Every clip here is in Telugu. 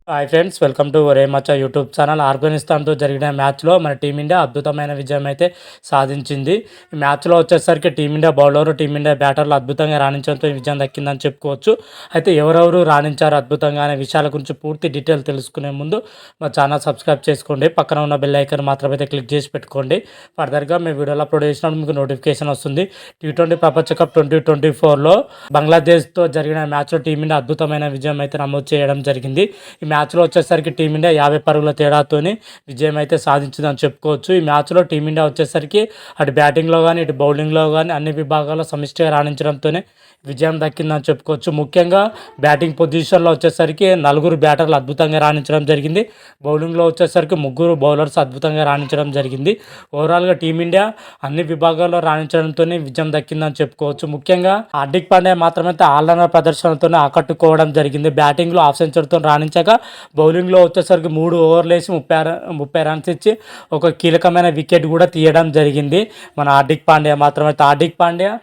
హాయ్ ఫ్రెండ్స్, వెల్కమ్ టు ఒరే మచ్చా యూట్యూబ్ ఛానల్. ఆఫ్ఘనిస్తాన్తో జరిగిన మ్యాచ్లో మన టీమిండియా అద్భుతమైన విజయం అయితే సాధించింది. ఈ మ్యాచ్లో వచ్చేసరికి టీమిండియా బౌలర్, టీమిండియా బ్యాటర్లు అద్భుతంగా రాణించడంతో ఈ విజయం దక్కిందని చెప్పుకోవచ్చు. అయితే ఎవరెవరు రాణించారు అద్భుతంగా అనే విషయాల గురించి పూర్తి డీటెయిల్ తెలుసుకునే ముందు మా ఛానల్ సబ్స్క్రైబ్ చేసుకోండి. పక్కన ఉన్న బెల్ ఐకాన్ మాత్రమైతే క్లిక్ చేసి పెట్టుకోండి. ఫర్దర్గా మేము వీడియోలో అప్లోడ్ చేసినప్పుడు మీకు నోటిఫికేషన్ వస్తుంది. T20 ప్రపంచ కప్ 2024లో బంగ్లాదేశ్తో జరిగిన మ్యాచ్లో టీమిండియా అద్భుతమైన విజయం అయితే నమోదు చేయడం జరిగింది. ఈ మ్యాచ్లో వచ్చేసరికి టీమిండియా 50 పరుగుల తేడాతోని విజయం అయితే సాధించిందని చెప్పుకోవచ్చు. ఈ మ్యాచ్లో టీమిండియా వచ్చేసరికి అటు బ్యాటింగ్లో కానీ ఇటు బౌలింగ్లో కానీ అన్ని విభాగాల్లో సమిష్టిగా రాణించడంతోనే విజయం దక్కిందని చెప్పుకోవచ్చు. ముఖ్యంగా బ్యాటింగ్ పొజిషన్లో వచ్చేసరికి 4 బ్యాటర్లు అద్భుతంగా రాణించడం జరిగింది. బౌలింగ్లో వచ్చేసరికి 3 బౌలర్స్ అద్భుతంగా రాణించడం జరిగింది. ఓవరాల్గా టీమిండియా అన్ని విభాగాల్లో రాణించడంతోనే విజయం దక్కిందని చెప్పుకోవచ్చు. ముఖ్యంగా హార్దిక్ పాండ్యా మాత్రమే ఆల్రౌండర్ ప్రదర్శనతోనే ఆకట్టుకోవడం జరిగింది. బ్యాటింగ్లో హాఫ్ సెంచరీతో రాణించగా బౌలింగ్లో వచ్చేసరికి 3 ఓవర్లు వేసి 30 రన్స్ ఇచ్చి ఒక కీలకమైన వికెట్ కూడా తీయడం జరిగింది మన హార్దిక్ పాండ్యా మాత్రమే. హార్దిక్ పాండ్యా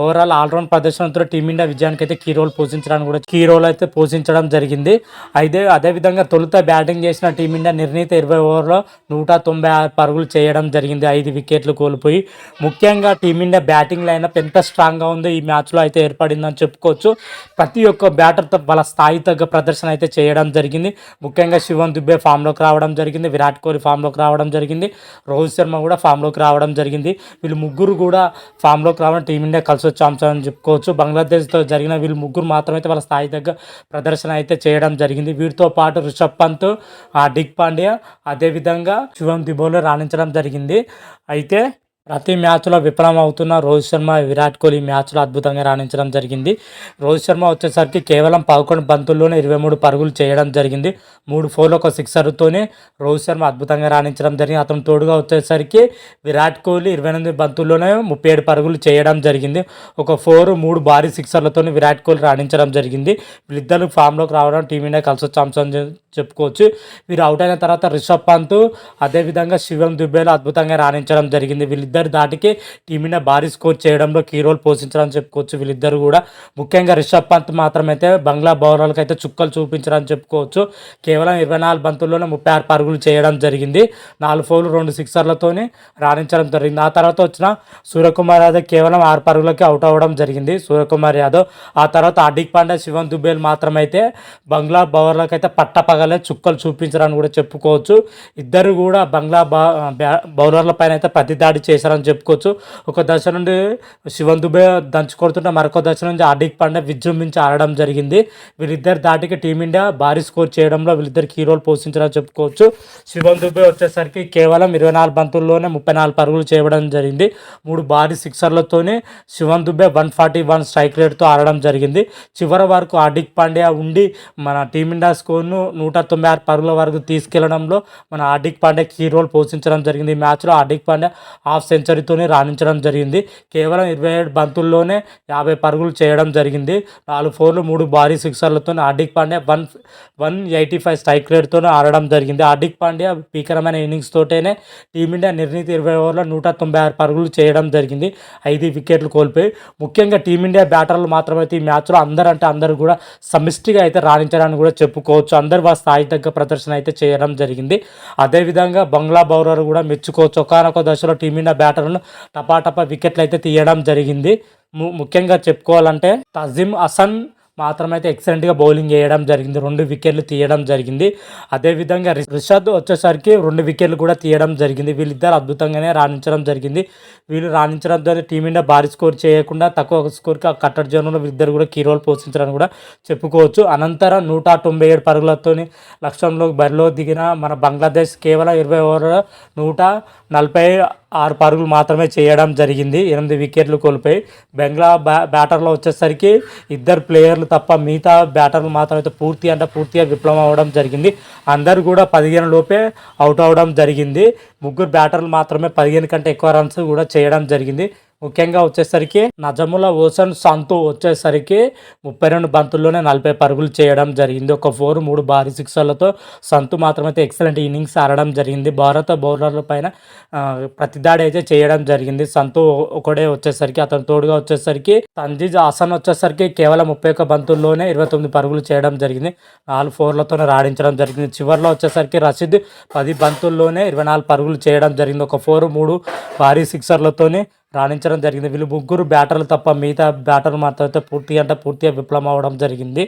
ఓవరాల్ ఆల్రౌండ్ ప్రదర్శనతో టీమిండియా విజయానికి అయితే కీ రోల్ అయితే పోషించడం జరిగింది. అయితే అదేవిధంగా తొలుత బ్యాటింగ్ చేసిన టీమిండియా నిర్ణీత 20 ఓవర్లో 196 పరుగులు చేయడం జరిగింది, 5 వికెట్లు కోల్పోయి. ముఖ్యంగా టీమిండియా బ్యాటింగ్ లైనప్ ఎంత స్ట్రాంగ్గా ఉందో ఈ మ్యాచ్లో అయితే ఏర్పడిందని చెప్పుకోవచ్చు. ప్రతి ఒక్క బ్యాటర్తో వాళ్ళ స్థాయి తగ్గ ప్రదర్శన అయితే చేయడం జరిగింది. ముఖ్యంగా శివన్ దుబే ఫామ్లోకి రావడం జరిగింది, విరాట్ కోహ్లీ ఫామ్లోకి రావడం జరిగింది, రోహిత్ శర్మ కూడా ఫామ్లోకి రావడం జరిగింది. వీళ్ళు ముగ్గురు కూడా ఫామ్లోకి రావడం టీమిండియా కలిసి వచ్చే అంశం అని చెప్పుకోవచ్చు. బంగ్లాదేశ్తో జరిగిన వీళ్ళు ముగ్గురు మాత్రమైతే వాళ్ళ స్థాయి తగ్గ ప్రదర్శన అయితే చేయడం జరిగింది. వీరితో పాటు రిషబ్ పంత్, హార్దిక్ పాండ్యా, అదేవిధంగా శివం దుబేలో రాణించడం జరిగింది. అయితే ప్రతి మ్యాచ్లో విఫలం అవుతున్న రోహిత్ శర్మ, విరాట్ కోహ్లీ మ్యాచ్లో అద్భుతంగా రాణించడం జరిగింది. రోహిత్ శర్మ వచ్చేసరికి కేవలం 11 బంతుల్లోనే 23 పరుగులు చేయడం జరిగింది. 3 4లు 1 సిక్సర్తోనే రోహిత్ శర్మ అద్భుతంగా రాణించడం జరిగింది. అతను తోడుగా వచ్చేసరికి విరాట్ కోహ్లీ 28 బంతుల్లోనే 37 పరుగులు చేయడం జరిగింది. ఒక 4, 3 భారీ సిక్సర్లతో విరాట్ కోహ్లీ రాణించడం జరిగింది. వీళ్ళిద్దరు ఫామ్లోకి రావడం టీమిండియా కలిసి వచ్చే అంశం చెప్పుకోవచ్చు. వీరు అవుట్ అయిన తర్వాత రిషబ్ పంత్, అదేవిధంగా శివం దుబేలో అద్భుతంగా రాణించడం జరిగింది. వీళ్ళిద్దరు దాటికి టీమిండియా భారీ స్కోర్ చేయడంలో కీ రోల్ పోషించడం చెప్పుకోవచ్చు. వీళ్ళిద్దరు కూడా ముఖ్యంగా రిషబ్ పంత్ మాత్రమైతే బంగ్లా బౌలర్లకు అయితే చుక్కలు చూపించడం చెప్పుకోవచ్చు. కేవలం 24 బంతుల్లోనే 36 పరుగులు చేయడం జరిగింది. 4 4లు 2 సిక్సర్లతోనే రాణించడం జరిగింది. ఆ తర్వాత వచ్చిన సూర్యకుమార్ యాదవ్ కేవలం 6 పరుగులకి అవుట్ అవ్వడం జరిగింది. సూర్యకుమార్ యాదవ్ ఆ తర్వాత హార్దిక్ పాండ్యా, శివన్ దుబేల్ మాత్రమైతే బంగ్లా బౌలర్లకు అయితే పట్టపగలే చుక్కలు చూపించడానికి కూడా చెప్పుకోవచ్చు. ఇద్దరు కూడా బంగ్లా బౌలర్ల పైన అయితే ప్రతి దాడి చేశారని చెప్పుకోవచ్చు. ఒక దశ నుండి శివన్ దుబే దంచి కొడుతుంటే మరొక దశ నుంచి హార్దిక్ పాండ్యా విజృంభించి ఆడడం జరిగింది. వీళ్ళిద్దరు దాటికి టీమిండియా భారీ స్కోర్ చేయడంలో వీళ్ళిద్దరు కీ రోల్ పోషించారని చెప్పుకోవచ్చు. శివన్ దుబే వచ్చేసరికి కేవలం 24 బంతుల్లోనే 34 పరుగులు చేయడం జరిగింది. 3 భారీ సిక్సర్లతోనే శివన్ దుబే 141 స్ట్రైక్ రేట్తో ఆడడం జరిగింది. చివరి వరకు హార్దిక్ పాండ్యా ఉండి మన టీమిండియా స్కోర్ను 196 పరుగుల వరకు తీసుకెళ్లడంలో మన హార్దిక్ పాండ్యా కీ రోల్ పోషించడం జరిగింది. ఈ మ్యాచ్లో హార్దిక్ పాండ్యా హాఫ్ సెంచరీతోనే రాణించడం జరిగింది. కేవలం 27 బంతుల్లోనే 50 పరుగులు చేయడం జరిగింది. 4 4లు 3 భారీ సిక్సర్లతో హార్దిక్ పాండ్యా 185 స్ట్రైక్ రేట్తో ఆడడం జరిగింది. హార్దిక్ పాండ్యా భీకరమైన ఇన్నింగ్స్ తోటేనే టీమిండియా నిర్ణీత 20 ఓవర్లో 196 పరుగులు చేయడం జరిగింది, 5 వికెట్లు కోల్పోయి. ముఖ్యంగా టీమిండియా బ్యాటర్లు మాత్రమైతే ఈ మ్యాచ్లో అందరూ కూడా సమిష్టిగా అయితే రాణించడానికి కూడా చెప్పుకోవచ్చు. అందరు వాళ్ళ స్థాయి తగ్గ ప్రదర్శన అయితే చేయడం జరిగింది. అదేవిధంగా బంగ్లా బౌలర్ కూడా మెచ్చుకోవచ్చు. ఒకనొక దశలో టీమిండియా బ్యాటర్లను టపాటపా వికెట్లు అయితే తీయడం జరిగింది. ముఖ్యంగా చెప్పుకోవాలంటే తజీమ్ హసన్ మాత్రమైతే ఎక్సలెంట్గా బౌలింగ్ వేయడం జరిగింది, 2 వికెట్లు తీయడం జరిగింది. అదేవిధంగా రిషద్ వచ్చేసరికి 2 వికెట్లు కూడా తీయడం జరిగింది. వీళ్ళిద్దరు అద్భుతంగానే రాణించడం జరిగింది. వీళ్ళు రాణించడం ద్వారా టీమిండియా భారీ స్కోర్ చేయకుండా తక్కువ స్కోర్కి ఆ కట్టడి జోన్లో వీళ్ళిద్దరు కూడా కీ రోల్ పోషించడానికి కూడా చెప్పుకోవచ్చు. అనంతరం 197 పరుగులతో లక్ష్యంలో బరిలో దిగిన మన బంగ్లాదేశ్ కేవలం 20 ఓవర్ల 146 పరుగులు మాత్రమే చేయడం జరిగింది, 8 వికెట్లు కోల్పోయి. బంగ్లా బ్యాటర్లో వచ్చేసరికి 2 ప్లేయర్లు తప్ప మిగతా బ్యాటర్లు మాత్రమైతే పూర్తిగా విఫలం అవ్వడం జరిగింది. అందరూ కూడా 15 లోపే అవుట్ అవ్వడం జరిగింది. 3 బ్యాటర్లు మాత్రమే 15 కంటే ఎక్కువ రన్స్ కూడా చేయడం జరిగింది. ముఖ్యంగా వచ్చేసరికి నజముల్లా హసన్ సంతు వచ్చేసరికి 32 బంతుల్లోనే 40 పరుగులు చేయడం జరిగింది. ఒక 4 3 భారీ సిక్సర్లతో సంతు మాత్రమైతే ఎక్సలెంట్ ఇన్నింగ్స్ ఆడడం జరిగింది. భారత బౌలర్ల పైన ప్రతిదాడి అయితే చేయడం జరిగింది. సంతు ఒకడే వచ్చేసరికి అతను తోడుగా వచ్చేసరికి సంజీజ్ హసన్ వచ్చేసరికి కేవలం 31 బంతుల్లోనే 29 పరుగులు చేయడం జరిగింది. 4 4లతోనే రాణించడం జరిగింది. చివరిలో వచ్చేసరికి రషీద్ 10 బంతుల్లోనే 24 పరుగులు చేయడం జరిగింది. ఒక 4 3 భారీ సిక్సర్లతోనే రాణించడం జరిగింది. వీళ్ళు ముగ్గురు బ్యాటర్లు తప్ప మిగతా బ్యాటర్లు మాత్రం అయితే పూర్తిగా విఫలం అవ్వడం జరిగింది.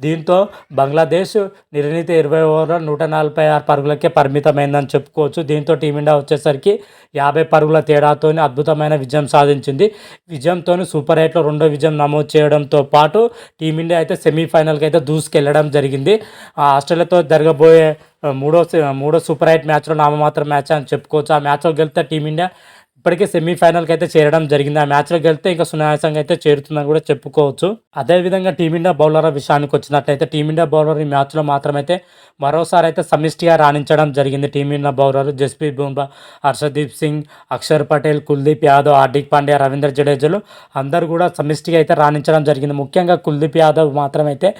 దీంతో బంగ్లాదేశ్ నిర్ణీత 20 ఓవర్ల 146 పరుగులకే పరిమితమైందని చెప్పుకోవచ్చు. దీంతో టీమిండియా వచ్చేసరికి 50 పరుగుల తేడాతో అద్భుతమైన విజయం సాధించింది. విజయంతో సూపర్ 8లో రెండో విజయం నమోదు చేయడంతో పాటు టీమిండియా అయితే సెమీఫైనల్కి అయితే దూసుకెళ్లడం జరిగింది. ఆస్ట్రేలియాతో జరగబోయే మూడో సూపర్ 8 మ్యాచ్లో నామమాత్రం మ్యాచ్ అని చెప్పుకోవచ్చు. ఆ మ్యాచ్లో గెలిస్తే టీమిండియా ఇప్పటికే సెమీఫైనల్కి అయితే చేరడం జరిగింది. ఆ మ్యాచ్లో గెలిస్తే ఇంకా సునాయాసంగా అయితే చేరుతుందని కూడా చెప్పుకోవచ్చు. అదేవిధంగా టీమిండియా బౌలర్ల విషయానికి వచ్చినట్లయితే టీమిండియా బౌలర్ ఈ మ్యాచ్లో మాత్రమైతే మరోసారి అయితే సమిష్టిగా రాణించడం జరిగింది. టీమిండియా బౌలర్ జస్ప్రీత్ బుమ్రా, హర్షదీప్ సింగ్, అక్షర్ పటేల్, కుల్దీప్ యాదవ్, హార్దిక్ పాండ్యా, రవీంద్ర జడేజాలు అందరూ కూడా సమిష్టిగా అయితే రాణించడం జరిగింది. ముఖ్యంగా కుల్దీప్ యాదవ్ మాత్రమైతే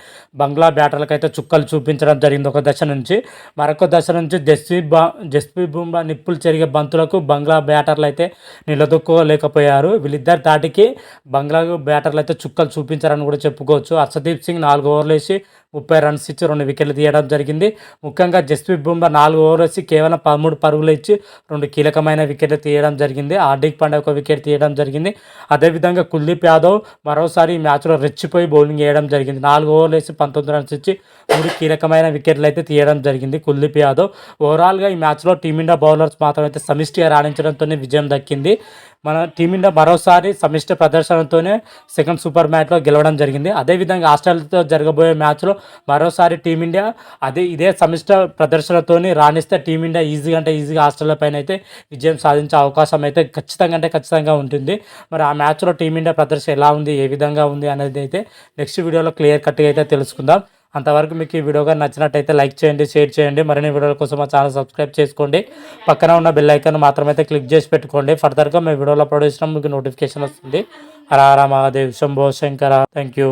బంగ్లా బ్యాటర్లకు అయితే చుక్కలు చూపించడం జరిగింది. ఒక దశ నుంచి మరొక దశ నుంచి జస్ప్రీత్ బుమ్రా నిప్పులు చెరిగే బంతులకు బంగ్లా బ్యాటర్లు అయితే నిలదొక్కోలేకపోయారు. వీళ్ళిద్దరు దాటికి బంగ్లా బ్యాటర్లు అయితే చుక్కలు చూపించారని కూడా చెప్పుకోవచ్చు. హర్షదీప్ సింగ్ 4 ఓవర్లు వేసి 30 రన్స్ ఇచ్చి 2 వికెట్లు తీయడం జరిగింది. ముఖ్యంగా జస్ప్రీత్ బుమ్రా 4 ఓవర్లు వేసి కేవలం 13 పరుగులు ఇచ్చి 2 కీలకమైన వికెట్లు తీయడం జరిగింది. హార్దిక్ పాండ్యా 1 వికెట్ తీయడం జరిగింది. అదేవిధంగా కుల్దీప్ యాదవ్ మరోసారి ఈ మ్యాచ్లో రెచ్చిపోయి బౌలింగ్ వేయడం జరిగింది. 4 ఓవర్లు వేసి 19 రన్స్ ఇచ్చి 3 కీలకమైన వికెట్లు అయితే తీయడం జరిగింది కుల్దీప్ యాదవ్. ఓవరాల్గా ఈ మ్యాచ్లో టీమిండియా బౌలర్స్ మాత్రం అయితే సమిష్టిగా రాణించడంతోనే విజయం దక్కింది. మన టీమిండియా మరోసారి సమిష్టి ప్రదర్శనతోనే సెకండ్ సూపర్ మ్యాచ్లో గెలవడం జరిగింది. అదేవిధంగా ఆస్ట్రేలియాతో జరగబోయే మ్యాచ్లో మరోసారి టీమిండియా ఇదే సమిష్టి ప్రదర్శనతోని రాణిస్తే టీమిండియా ఈజీగా ఆస్ట్రేలియా పైన అయితే విజయం సాధించే అవకాశం అయితే ఖచ్చితంగా ఉంటుంది. మరి ఆ మ్యాచ్లో టీమిండియా ప్రదర్శన ఎలా ఉంది, ఏ విధంగా ఉంది అనేది అయితే నెక్స్ట్ వీడియోలో క్లియర్ కట్గా అయితే తెలుసుకుందాం. అంతవరకు మీకు ఈ వీడియోగా నచ్చినట్టయితే లైక్ చేయండి, షేర్ చేయండి. మరిన్ని వీడియోల కోసం మా ఛానల్ సబ్స్క్రైబ్ చేసుకోండి. పక్కన ఉన్న బెల్ ఐకాన్ మాత్రమైతే క్లిక్ చేసి పెట్టుకోండి. ఫర్దర్గా మేము వీడియోలో అప్లోడ్ చేసినా మీకు నోటిఫికేషన్ వస్తుంది. హర హర మహాదేవ్, శంభో శంకర. Thank you.